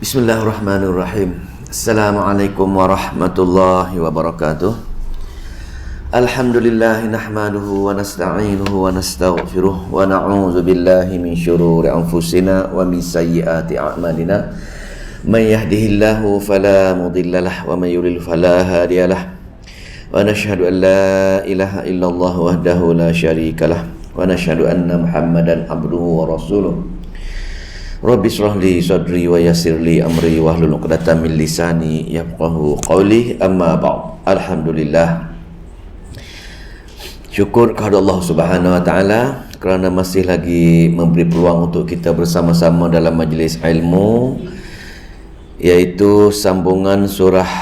Bismillahirrahmanirrahim. Assalamualaikum warahmatullahi wabarakatuh. Alhamdulillah nahmaduhu wa nasta'inuhu wa nastaghfiruh wa na'udzu billahi min syururi anfusina wa min sayyiati a'malina. May yahdihillahu fala mudhillalah wa may yudlil fala hadiyalah. Wa nashhadu an la ilaha illallah wahdahu la syarikalah wa nashhadu anna Muhammadan abduhu wa rasuluh. Rabbi shrah li sadri wa yassir li amri wahlul 'uqdatam min lisani yafqahu qawli, amma ba'd. Alhamdulillah, syukur kepada Allah Subhanahu wa taala kerana masih lagi memberi peluang untuk kita bersama-sama dalam majlis ilmu, iaitu sambungan surah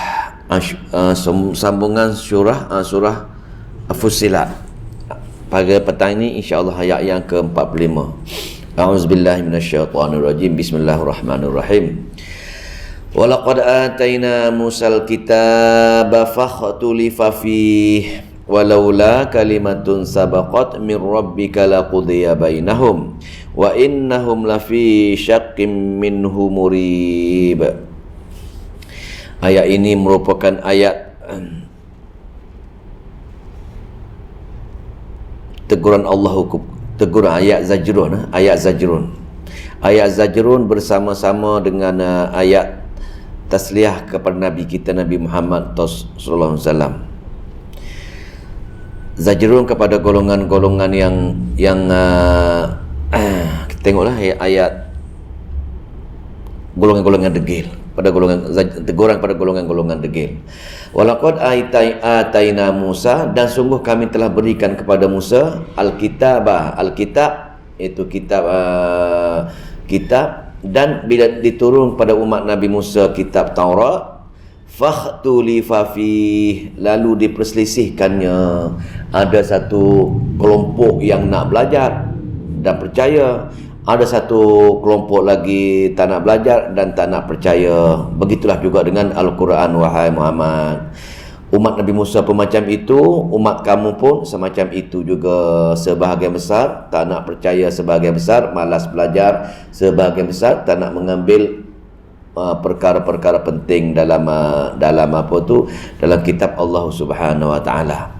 Fussilat. Pada petang ini insya-Allah ayat yang ke-45. A'udzubillahi minasyaitonirrajim. Bismillahirrahmanirrahim. Walaqad atayna Musal kitaba fakhtulifa fihi walaula kalimatun sabaqat min rabbika laqudiya bainahum wa innahum lafi syaqqim minhu murib. Ayat ini merupakan ayat teguran Allah, teguran ayat zajrun. Ayat zajrun bersama-sama dengan ayat tasliyah kepada Nabi kita, Nabi Muhammad sallallahu alaihi wasallam. Zajrun kepada golongan-golongan yang tengoklah ayat golongan-golongan degil, pada golongan teguran pada golongan-golongan degil. Walaqad ataina Musa, dan sungguh kami telah berikan kepada Musa al-kitabah. Al-kitab itu kitab dan bila diturun pada umat Nabi Musa kitab Taurat, fakhtulifa fih, lalu diperselisihkannya. Ada satu kelompok yang nak belajar dan percaya, ada satu kelompok lagi tak nak belajar dan tak nak percaya. Begitulah juga dengan Al-Quran, wahai Muhammad. Umat Nabi Musa pun macam itu, umat kamu pun semacam itu juga. Sebahagian besar tak nak percaya, sebahagian besar malas belajar, sebahagian besar tak nak mengambil perkara-perkara penting dalam apa tu, dalam kitab Allah Subhanahu wa taala.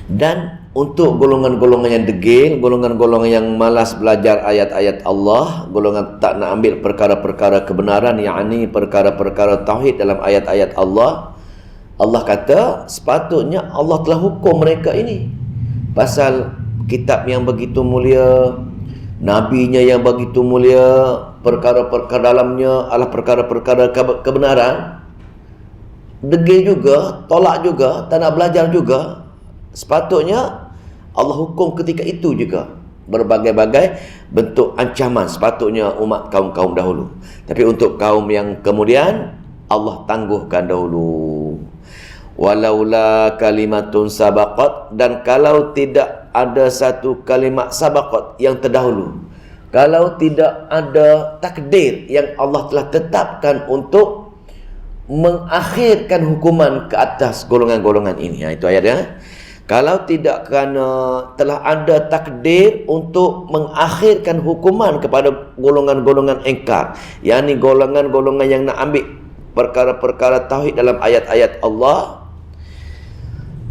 Dan untuk golongan-golongan yang degil, golongan-golongan yang malas belajar ayat-ayat Allah, golongan tak nak ambil perkara-perkara kebenaran, yakni perkara-perkara tauhid dalam ayat-ayat Allah, Allah kata sepatutnya Allah telah hukum mereka ini pasal kitab yang begitu mulia, nabinya yang begitu mulia, perkara-perkara dalamnya adalah perkara-perkara kebenaran. Degil juga, tolak juga, tak nak belajar juga. Sepatutnya Allah hukum ketika itu juga berbagai-bagai bentuk ancaman sepatutnya umat kaum-kaum dahulu. Tapi untuk kaum yang kemudian Allah tangguhkan dahulu. Walaula kalimatun sabaqat, dan kalau tidak ada satu kalimat sabaqat yang terdahulu, kalau tidak ada takdir yang Allah telah tetapkan untuk mengakhirkan hukuman ke atas golongan-golongan ini. Itu ayatnya. Kalau tidak kerana telah ada takdir untuk mengakhirkan hukuman kepada golongan-golongan engkar, yakni golongan-golongan yang nak ambil perkara-perkara tauhid dalam ayat-ayat Allah,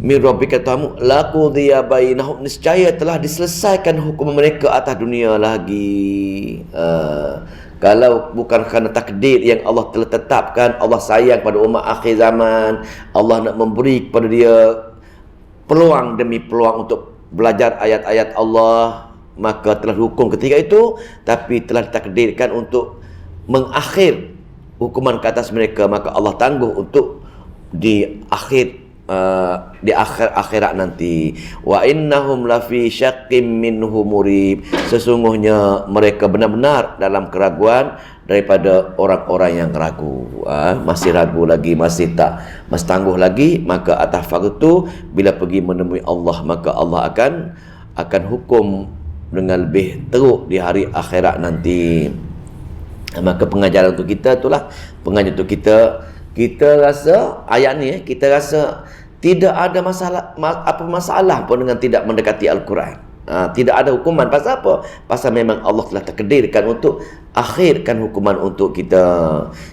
min rabbika tamu laqudiya bainahum, niscaya telah diselesaikan hukuman mereka atas dunia lagi. Kalau bukan kerana takdir yang Allah telah tetapkan, Allah sayang pada umat akhir zaman, Allah nak memberi kepada dia peluang demi peluang untuk belajar ayat-ayat Allah, maka telah dihukum ketika itu, tapi telah ditakdirkan untuk mengakhir hukuman ke atas mereka, maka Allah tangguh untuk di akhirat nanti. Wa innahum lafi syaqqim minhu murib, sesungguhnya mereka benar-benar dalam keraguan daripada orang-orang yang ragu. Masih ragu lagi, masih tangguh lagi, maka atas faktor itu bila pergi menemui Allah, maka Allah akan hukum dengan lebih teruk di hari akhirat nanti. Maka pengajaran untuk kita itulah, pengajaran untuk kita rasa ayat ni, kita rasa tidak ada masalah pun dengan tidak mendekati Al-Quran. Tidak ada hukuman. Pasal apa? Pasal memang Allah telah takdirkan untuk akhirkan hukuman untuk kita.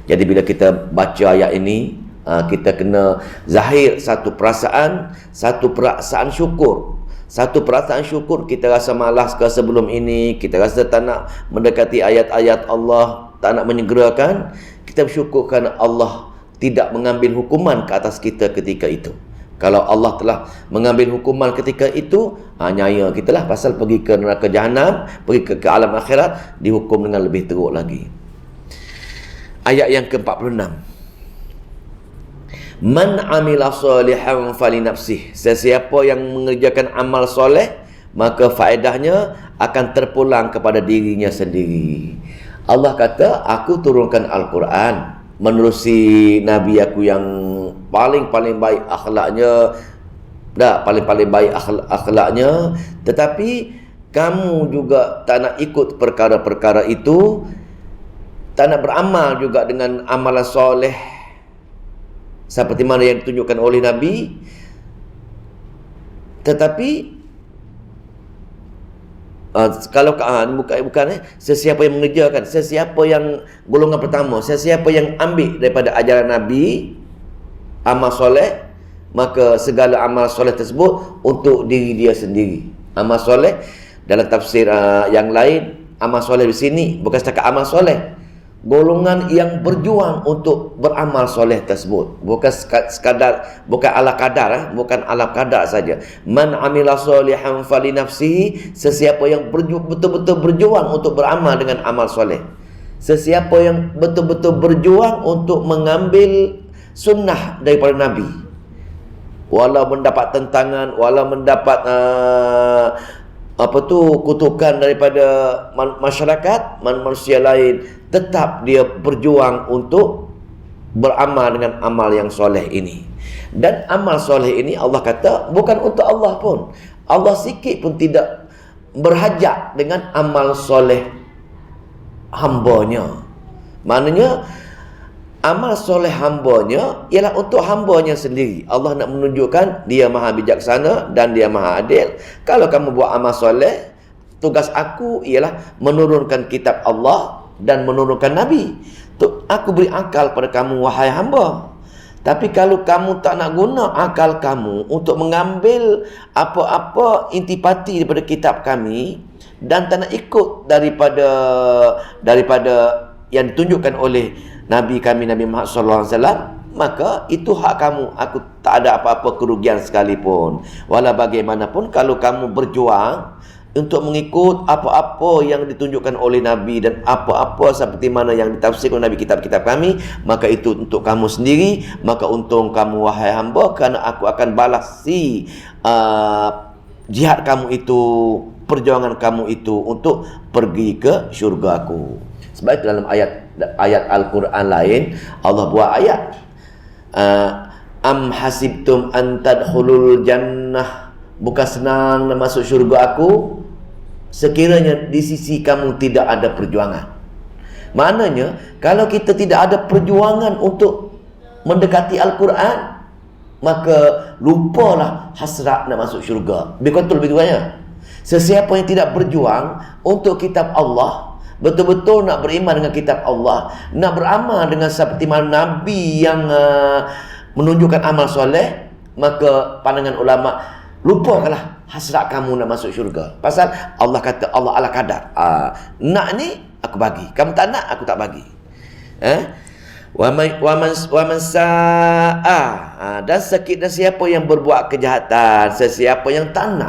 Jadi bila kita baca ayat ini, kita kena zahir satu perasaan syukur. Satu perasaan syukur. Kita rasa malas ke sebelum ini, kita rasa tak nak mendekati ayat-ayat Allah, tak nak menyegerakan. Kita bersyukur kerana Allah tidak mengambil hukuman ke atas kita ketika itu. Kalau Allah telah mengambil hukuman ketika itu, nyaya kita lah pasal pergi ke neraka jahanam, pergi ke alam akhirat, dihukum dengan lebih teruk lagi. Ayat yang ke-46. Man amila salihan fali nafsih. Sesiapa yang mengerjakan amal soleh, maka faedahnya akan terpulang kepada dirinya sendiri. Allah kata, aku turunkan Al-Quran menerusi Nabi aku yang paling baik akhlaknya, paling baik akhlaknya, tetapi kamu juga tak nak ikut perkara-perkara itu, tak nak beramal juga dengan amalan soleh seperti mana yang ditunjukkan oleh Nabi. Tetapi kalau sesiapa yang mengerjakan, sesiapa yang golongan pertama, sesiapa yang ambil daripada ajaran Nabi amal soleh, maka segala amal soleh tersebut untuk diri dia sendiri. Amal soleh dalam tafsir yang lain, amal soleh di sini bukan setakat amal soleh, golongan yang berjuang untuk beramal soleh tersebut, bukan sekadar, bukan ala kadar, bukan ala kadar saja. Man amila solihan fali nafsihi, sesiapa yang betul-betul berjuang untuk beramal dengan amal soleh, sesiapa yang betul-betul berjuang untuk mengambil sunnah daripada Nabi, walau mendapat tentangan, walau mendapat kutukan daripada masyarakat, manusia lain, tetap dia berjuang untuk beramal dengan amal yang soleh ini. Dan amal soleh ini Allah kata bukan untuk Allah pun. Allah sikit pun tidak berhajat dengan amal soleh hambanya. Maknanya amal soleh hambanya ialah untuk hambanya sendiri. Allah nak menunjukkan dia maha bijaksana dan dia maha adil. Kalau kamu buat amal soleh, tugas aku ialah menurunkan kitab Allah dan menurunkan Nabi. Aku beri akal pada kamu, wahai hamba. Tapi kalau kamu tak nak guna akal kamu untuk mengambil apa-apa intipati daripada kitab kami, dan tak nak ikut daripada yang ditunjukkan oleh Nabi kami, Nabi Muhammad SAW, maka itu hak kamu. Aku tak ada apa-apa kerugian sekalipun. Walau bagaimanapun, kalau kamu berjuang untuk mengikut apa-apa yang ditunjukkan oleh Nabi dan apa-apa seperti mana yang ditafsirkan Nabi kitab-kitab kami, maka itu untuk kamu sendiri. Maka untung kamu, wahai hamba, kerana aku akan balasi jihad kamu itu, perjuangan kamu itu untuk pergi ke syurga aku. Sebab itu dalam ayat Al-Quran lain, Allah buat ayat, am hasibtum an tadkhulul jannah, bukan senang nak masuk syurga aku sekiranya di sisi kamu tidak ada perjuangan. Maknanya kalau kita tidak ada perjuangan untuk mendekati Al-Quran, maka lupalah hasrat nak masuk syurga. Lebih kurangnya, sesiapa yang tidak berjuang untuk kitab Allah, betul-betul nak beriman dengan kitab Allah, nak beramal dengan seperti mana Nabi yang menunjukkan amal soleh, maka pandangan ulama, lupakanlah hasrat kamu nak masuk syurga. Pasal Allah kata, Allah ala kadar. Nak ni aku bagi, kamu tak nak aku tak bagi. Wa man sa'a, dan siapa yang berbuat kejahatan, sesiapa yang tak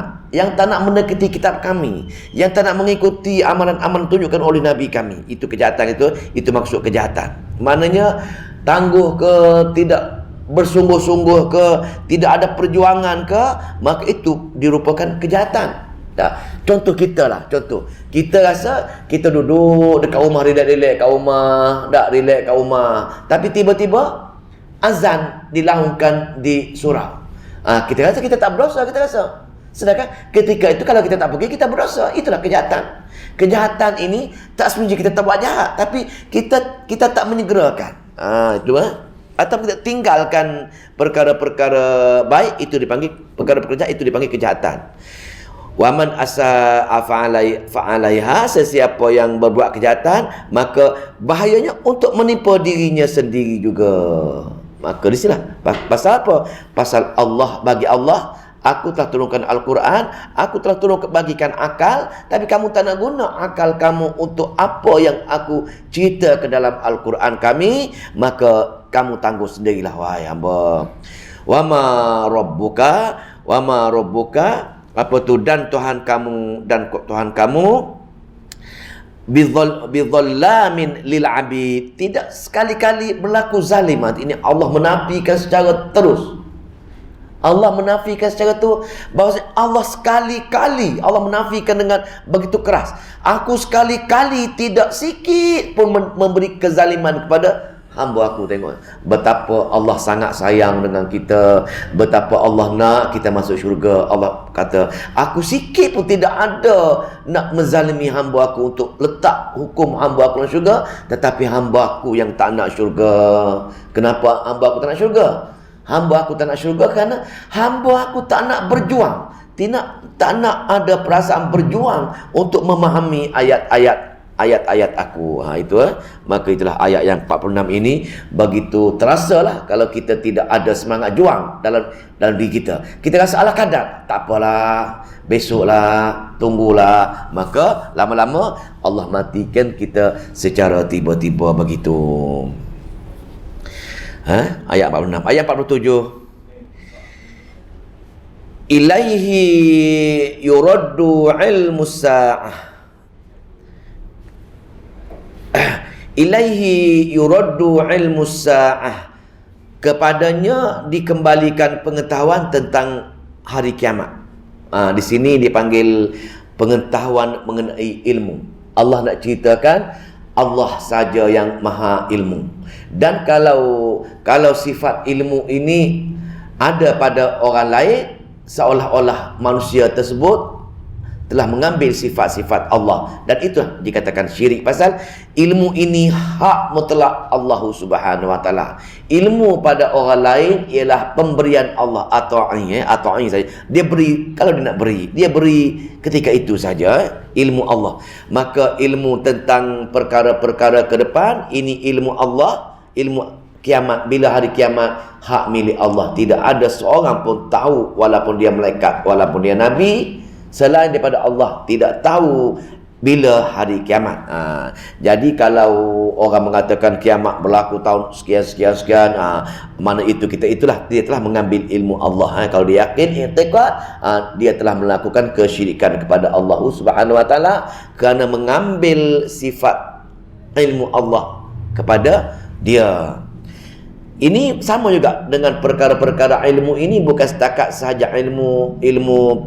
nak mendekati kitab kami, yang tak nak mengikuti amalan-amalan tunjukkan oleh Nabi kami, itu kejahatan, itu maksud kejahatan. Maknanya tangguh ke, tidak bersungguh-sungguh ke, tidak ada perjuangan ke, maka itu dirupakan kejahatan. Contoh kita lah, kita rasa kita duduk dekat rumah, relax kat rumah, relax kat rumah, tapi tiba-tiba azan dilaungkan di surau. Kita rasa kita tak berdosa, kita rasa. Sedangkan ketika itu kalau kita tak pergi, kita berdosa. Itulah kejahatan. Kejahatan ini tak sebenarnya kita tak buat jahat, tapi kita tak menyegerakan. Itu atau kita tinggalkan perkara-perkara baik, itu dipanggil perkara-perkara jahat, itu dipanggil kejahatan. Waman asa'a fa'alaiha, sesiapa yang berbuat kejahatan maka bahayanya untuk menimpa dirinya sendiri juga. Maka di sinilah pasal apa? Pasal Allah, bagi Allah aku telah turunkan Al-Quran, aku telah bagikan akal, tapi kamu tak nak guna akal kamu untuk apa yang aku cerita ke dalam Al-Quran kami, maka kamu tangguh sendirilah wahai hamba. Wama rabbuka apa tu, dan Tuhan kamu bidhallamin lil abid, tidak sekali-kali berlaku zalimat. Ini Allah menafikan secara terus. Allah menafikan secara tu bahawa Allah sekali-kali, Allah menafikan dengan begitu keras. Aku sekali-kali tidak sikit pun memberi kezaliman kepada hamba aku. Tengok betapa Allah sangat sayang dengan kita, betapa Allah nak kita masuk syurga. Allah kata, aku sikit pun tidak ada nak menzalimi hamba aku untuk letak hukum hamba aku dalam syurga, tetapi hamba aku yang tak nak syurga. Kenapa hamba aku tak nak syurga? Hamba aku tak nak syurga kerana hamba aku tak nak berjuang, tak nak ada perasaan berjuang untuk memahami ayat-ayat aku. Maka itulah ayat yang 46 ini begitu terasalah kalau kita tidak ada semangat juang dalam diri kita. Kita rasa ala kadar, tak apalah, besoklah, tunggulah. Maka lama-lama Allah matikan kita secara tiba-tiba begitu. Ayat 46. Ayat 47. Ilaihi yuraddu ilmu sa'ah. Ilaihi yuraddu ilmu sa'ah. Kepadanya dikembalikan pengetahuan tentang hari kiamat. Di sini dipanggil pengetahuan mengenai ilmu. Allah nak ceritakan Allah saja yang maha ilmu. Dan kalau sifat ilmu ini ada pada orang lain, seolah-olah manusia tersebut telah mengambil sifat-sifat Allah, dan itu dikatakan syirik. Pasal ilmu ini hak mutlak Allah Subhanahu wa taala. Ilmu pada orang lain ialah pemberian Allah atau saja. Dia beri, kalau dia nak beri, dia beri ketika itu saja ilmu Allah. Maka ilmu tentang perkara-perkara ke depan, ini ilmu Allah, ilmu kiamat, bila hari kiamat, hak milik Allah. Tidak ada seorang pun tahu, walaupun dia malaikat, walaupun dia nabi, selain daripada Allah tidak tahu bila hari kiamat. Jadi kalau orang mengatakan kiamat berlaku tahun sekian, mana itu kita itulah dia telah mengambil ilmu Allah. Kalau dia yakin i'tiqad, dia telah melakukan kesyirikan kepada Allah Subhanahu wa taala kerana mengambil sifat ilmu Allah kepada dia. Ini sama juga dengan perkara-perkara ilmu ini, bukan setakat sahaja ilmu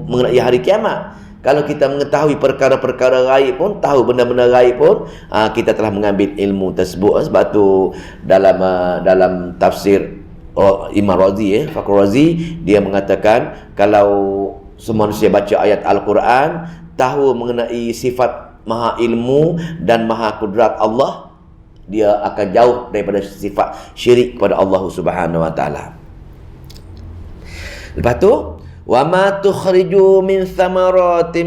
mengenai hari kiamat. Kalau kita mengetahui perkara-perkara gaib pun, tahu benda-benda gaib pun, kita telah mengambil ilmu tersebut. Sebab tu dalam tafsir Imam Razi, Fakhr Razi, dia mengatakan kalau manusia baca ayat Al-Quran, tahu mengenai sifat maha ilmu dan maha kudrat Allah, dia akan jauh daripada sifat syirik kepada Allah Subhanahu wa taala. Lepas tu, wa ma tukhriju min thamaratin,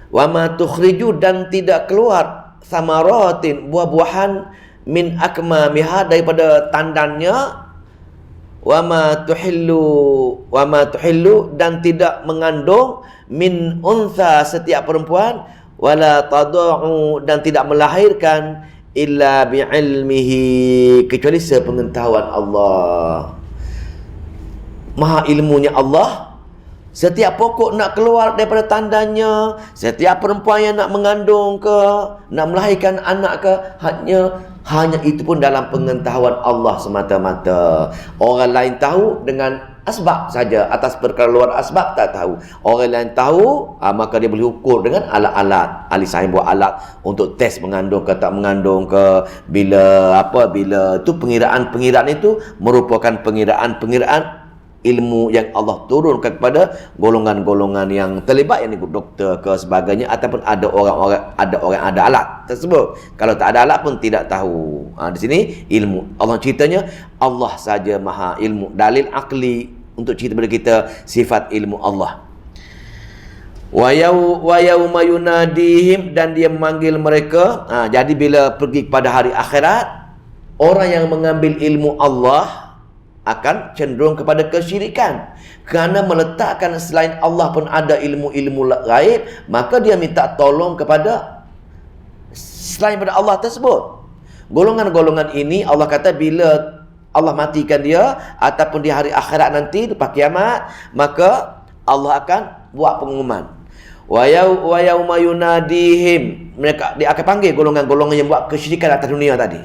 wa ma tukhriju, dan tidak keluar thamaratin, buah-buahan, min akmamiha, daripada tandannya, wa ma tuhillu, dan tidak mengandung, min untha, setiap perempuan, wala tada'u, dan tidak melahirkan, illa bi'ilmihi, kecuali sepengetahuan Allah. Maha ilmunya Allah, setiap pokok nak keluar daripada tandanya, setiap perempuan yang nak mengandung ke, nak melahirkan anak ke, hanya itu pun dalam pengetahuan Allah semata-mata. Orang lain tahu dengan asbab saja, atas perkara luar asbab tak tahu. Orang lain tahu, maka dia boleh ukur dengan alat-alat. Ahli sains buat alat untuk test mengandung ke tak mengandung ke, bila itu pengiraan itu merupakan pengiraan ilmu yang Allah turunkan kepada golongan-golongan yang terlibat, yang doktor ke sebagainya, ataupun ada orang ada alat tersebut. Kalau tak ada alat pun tidak tahu. Di sini ilmu Allah ceritanya, Allah saja maha ilmu. Dalil akli untuk cerita kepada kita sifat ilmu Allah. Wa yauma yunadihim, dan dia memanggil mereka. Jadi bila pergi kepada hari akhirat, orang yang mengambil ilmu Allah akan cenderung kepada kesyirikan. Kerana meletakkan selain Allah pun ada ilmu-ilmu gaib, maka dia minta tolong kepada selain daripada Allah tersebut. Golongan-golongan ini Allah kata bila Allah matikan dia ataupun di hari akhirat nanti lepas kiamat, maka Allah akan buat pengumuman. Wa yauma yunadihim, mereka dia akan panggil golongan-golongan yang buat kesyirikan atas dunia tadi.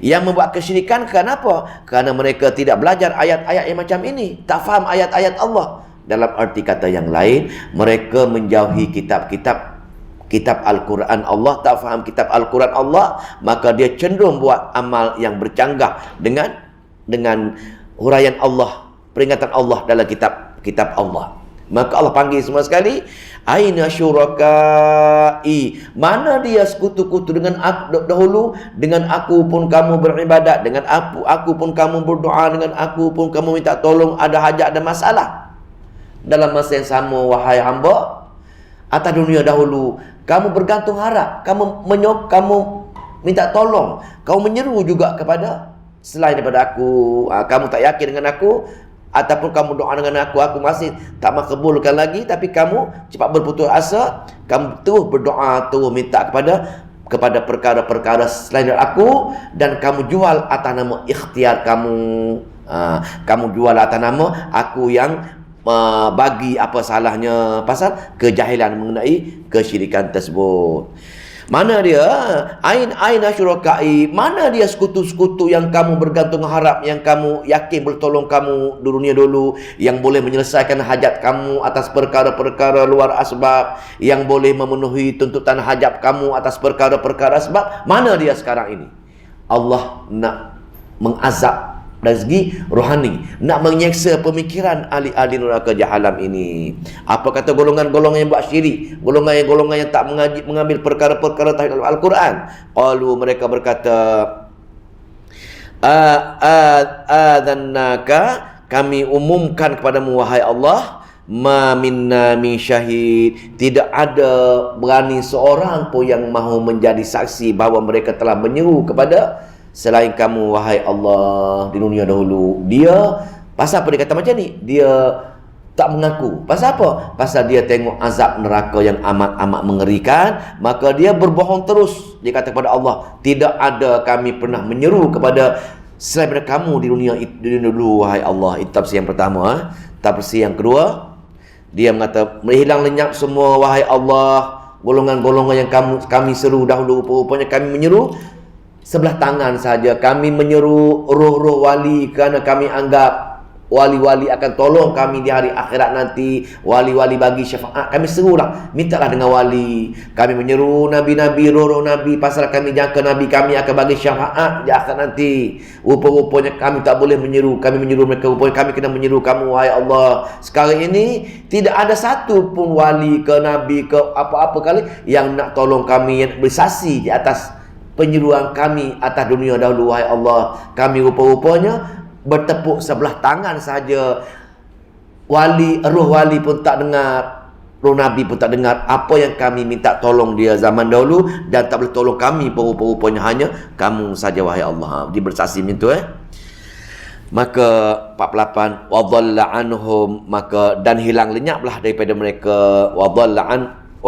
Yang membuat kesyirikan kenapa? Kerana mereka tidak belajar ayat-ayat yang macam ini, tak faham ayat-ayat Allah. Dalam arti kata yang lain, mereka menjauhi kitab Al-Quran Allah, tak faham kitab Al-Quran Allah, maka dia cenderung buat amal yang bercanggah dengan huraian Allah, peringatan Allah dalam kitab Allah. Maka Allah panggil semua sekali, aina syurakai, mana dia sekutu-kutu dengan aku dahulu, dengan aku pun kamu beribadat, dengan aku pun kamu berdoa, dengan aku pun kamu minta tolong ada hajat dan masalah. Dalam masa yang sama, wahai hamba, atas dunia dahulu kamu bergantung harap, kamu minta tolong, kamu menyeru juga kepada selain daripada aku. Kamu tak yakin dengan aku, ataupun kamu doa dengan aku masih tak makbulkan lagi, tapi kamu cepat berputus asa, kamu terus berdoa, terus minta kepada perkara-perkara selain dari aku, dan kamu jual atas nama ikhtiar kamu. Kamu jual atas nama aku yang bagi apa salahnya pasal kejahilan mengenai kesyirikan tersebut. Mana dia? Aina syurakai, mana dia sekutu-sekutu yang kamu bergantung harap, yang kamu yakin bertolong kamu di dunia dulu, yang boleh menyelesaikan hajat kamu atas perkara-perkara luar asbab, yang boleh memenuhi tuntutan hajat kamu atas perkara-perkara sebab. Mana dia sekarang ini? Allah nak mengazab dari segi rohani, nak menyeksa pemikiran ahli-ahli neraka jahanam ini. Apa kata golongan-golongan yang buat syirik, golongan yang tak mengambil perkara-perkara tauhid Al-Quran? Qalu, mereka berkata, adzannaka, kami umumkan kepadamu wahai Allah, ma minna min syahid, tidak ada berani seorang pun yang mahu menjadi saksi bahawa mereka telah menyeru kepada selain kamu wahai Allah di dunia dahulu. Dia pasal apa dia kata macam ni? Dia tak mengaku. Pasal apa? Pasal dia tengok azab neraka yang amat-amat mengerikan, maka dia berbohong terus. Dia kata kepada Allah, tidak ada kami pernah menyeru kepada selain daripada kamu di dunia dulu wahai Allah. Itu tafsir yang pertama. Tafsir yang kedua, dia mengata, menghilang lenyap semua wahai Allah golongan-golongan yang kami seru dahulu. Rupanya kami menyeru sebelah tangan saja. Kami menyeru roh-roh wali kerana kami anggap wali-wali akan tolong kami di hari akhirat nanti. Wali-wali bagi syafaat, kami serulah, mintalah dengan wali. Kami menyeru nabi-nabi, roh-roh nabi, pasal kami jangka nabi kami akan bagi syafaat di akhirat nanti. Rupa-rupanya kami tak boleh menyeru, kami menyeru mereka, rupanya kami kena menyeru kamu wahai Allah. Sekarang ini tidak ada satu pun wali ke nabi ke apa-apa kali yang nak tolong kami, yang bersaksi di atas penyeruan kami atas dunia dahulu wahai Allah. Kami rupa-rupanya bertepuk sebelah tangan saja. Roh wali pun tak dengar, roh nabi pun tak dengar apa yang kami minta tolong dia zaman dahulu, dan tak boleh tolong kami pun rupa-rupanya hanya kamu saja wahai Allah. Dia bersaksi macam tu Maka 48, wa dhalla anhum, maka dan hilang lenyaplah daripada mereka, wa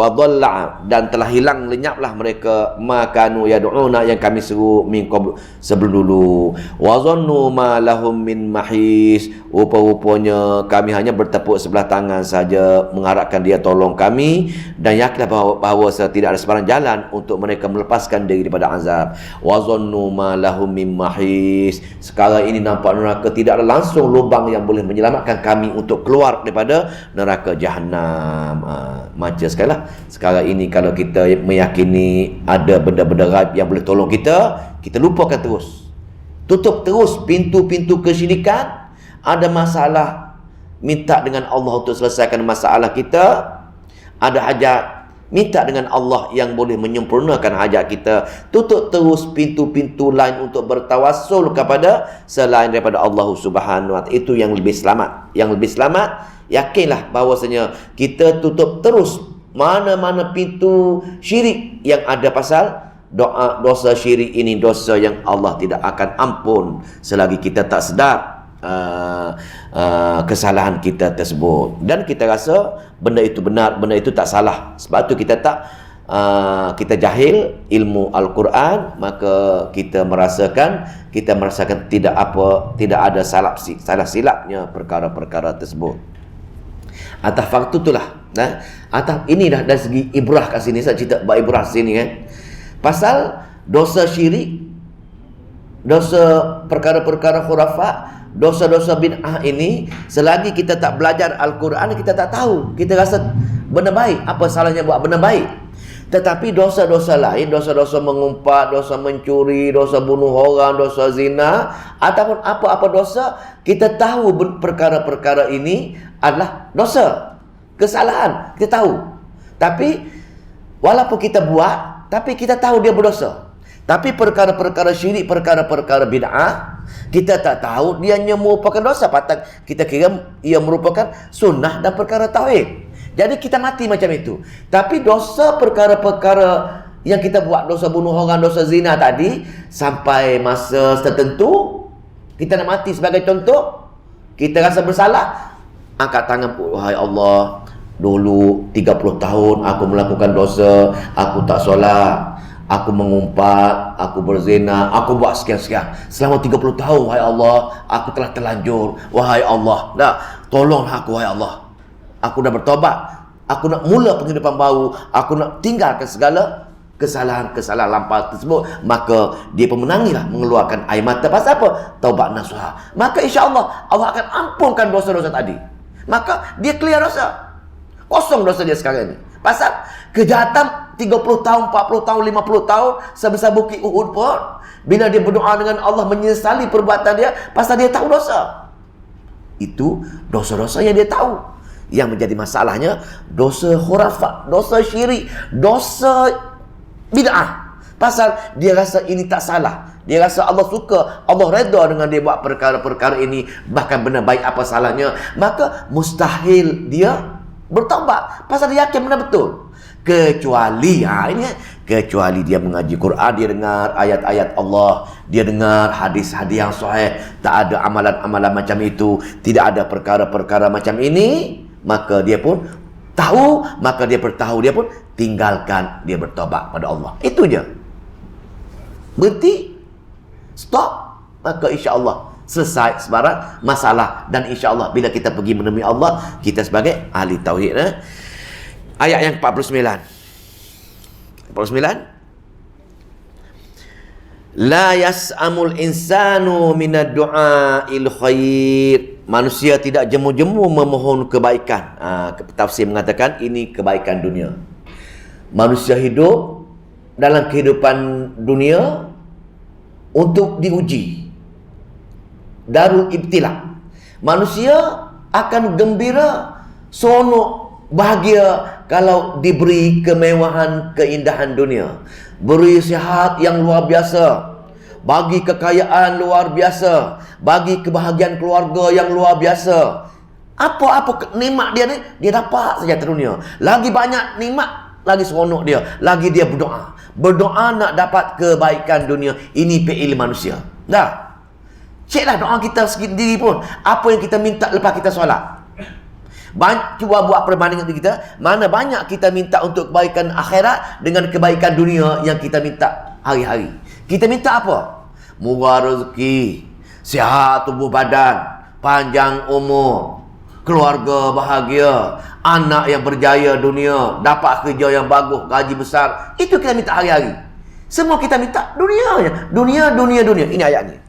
dhalla, dan telah hilang lenyaplah mereka, makanu yad'una, yang kami seru min qabl, sebelum dulu. Wa zannu ma lahum min mahis, rupa-rupanya kami hanya bertepuk sebelah tangan saja mengharapkan dia tolong kami, dan yakinlah bahawa tidak ada sebarang jalan untuk mereka melepaskan diri daripada azab. Wa zannu ma lahum min mahis, sekarang ini nampak neraka tidak ada langsung lubang yang boleh menyelamatkan kami untuk keluar daripada neraka jahanam. Macam sekali lah sekarang ini, kalau kita meyakini ada benda-benda gaib yang boleh tolong kita, kita lupakan terus, tutup terus pintu-pintu kesyirikan. Ada masalah, minta dengan Allah untuk selesaikan masalah kita. Ada hajat, minta dengan Allah yang boleh menyempurnakan hajat kita. Tutup terus pintu-pintu lain untuk bertawassul kepada selain daripada Allah Subhanahu wa taala. Itu yang lebih selamat. Yang lebih selamat, yakinlah bahawasanya kita tutup terus mana-mana pintu syirik yang ada pasal dosa syirik ini, dosa yang Allah tidak akan ampun selagi kita tak sedar kesalahan kita tersebut, dan kita rasa benda itu benar, benda itu tak salah. Sebab tu kita kita jahil ilmu Al-Quran, maka kita merasakan tidak ada salah silapnya perkara-perkara tersebut. Atas fakta itulah, atas ini dah dari segi ibrah kat sini. Saya cerita bab ibrah sini kan. Pasal dosa syirik, dosa perkara-perkara khurafat, dosa-dosa bid'ah ini, selagi kita tak belajar Al-Quran, kita tak tahu. Kita rasa benda baik, apa salahnya buat benda baik. Tetapi dosa-dosa lain, dosa-dosa mengumpat, dosa mencuri, dosa bunuh orang, dosa zina, ataupun apa-apa dosa, kita tahu perkara-perkara ini adalah dosa, kesalahan, kita tahu. Tapi walaupun kita buat, tapi kita tahu dia berdosa. Tapi perkara-perkara syirik, perkara-perkara bid'ah, kita tak tahu dia hanya merupakan dosa, patut kita kira ia merupakan sunnah dan perkara tauhid. Jadi kita mati macam itu. Tapi dosa perkara-perkara yang kita buat, dosa bunuh orang, dosa zina tadi, sampai masa tertentu kita nak mati sebagai contoh, kita rasa bersalah, angkat tangan, wahai Allah, dulu 30 tahun aku melakukan dosa, aku tak solat, aku mengumpat, aku berzina, aku buat sekian-sekian. Selama 30 tahun, wahai Allah, aku telah terlanjur. Wahai Allah, tolonglah aku, wahai Allah. Aku dah bertobat. Aku nak mula penghidupan baru. Aku nak tinggalkan segala kesalahan-kesalahan lampau tersebut. Maka dia pun menangislah, mengeluarkan air mata. Pasal apa? Taubat nasuha. Maka insya-Allah Allah akan ampunkan dosa-dosa tadi. Maka dia clear dosa. Kosong dosa dia sekarang ni. Pasal kejahatan 30 tahun, 40 tahun, 50 tahun sebesar bukit Uhud pun, bila dia berdoa dengan Allah menyesali perbuatan dia, pasal dia tahu dosa. Itu dosa-dosa yang dia tahu. Yang menjadi masalahnya dosa khurafat, dosa syirik, dosa bid'ah. Pasal dia rasa ini tak salah. Dia rasa Allah suka, Allah redha dengan dia buat perkara-perkara ini, bahkan benda baik apa salahnya. Maka mustahil dia bertaubat. Pasal dia yakin benda betul. Kecuali kecuali dia mengaji Quran, dia dengar ayat-ayat Allah, dia dengar hadis-hadis yang sahih, tak ada amalan-amalan macam itu, tidak ada perkara-perkara macam ini, maka dia pun tahu, maka dia bertahu, dia pun tinggalkan, dia bertobat pada Allah. Itu je. Berhenti, stop, maka insya-Allah selesai sebarang masalah. Dan insya-Allah bila kita pergi menemui Allah, kita sebagai ahli tauhid. Ayat yang 49. La yas'amul insanu minad du'ail khair. Manusia tidak jemu-jemu memohon kebaikan. Tafsir mengatakan ini kebaikan dunia. Manusia hidup dalam kehidupan dunia untuk diuji. Darul ibtila. Manusia akan gembira, seronok, bahagia kalau diberi kemewahan, keindahan dunia, beri sihat yang luar biasa, bagi kekayaan luar biasa, bagi kebahagiaan keluarga yang luar biasa. Apa-apa nikmat dia ni, dia dapat saja di dunia. Lagi banyak nikmat, lagi seronok dia, lagi dia berdoa. Berdoa nak dapat kebaikan dunia. Ini PL manusia. Dah. Ceklah doa kita sendiri pun. Apa yang kita minta lepas kita solat. Cuba buat perbandingan kita. Mana banyak kita minta untuk kebaikan akhirat dengan kebaikan dunia yang kita minta hari-hari. Kita minta apa? Murah rezeki, sihat tubuh badan, panjang umur, keluarga bahagia, anak yang berjaya dunia, dapat kerja yang bagus, gaji besar. Itu kita minta hari-hari. Semua kita minta dunia. Dunia. Ini ayatnya.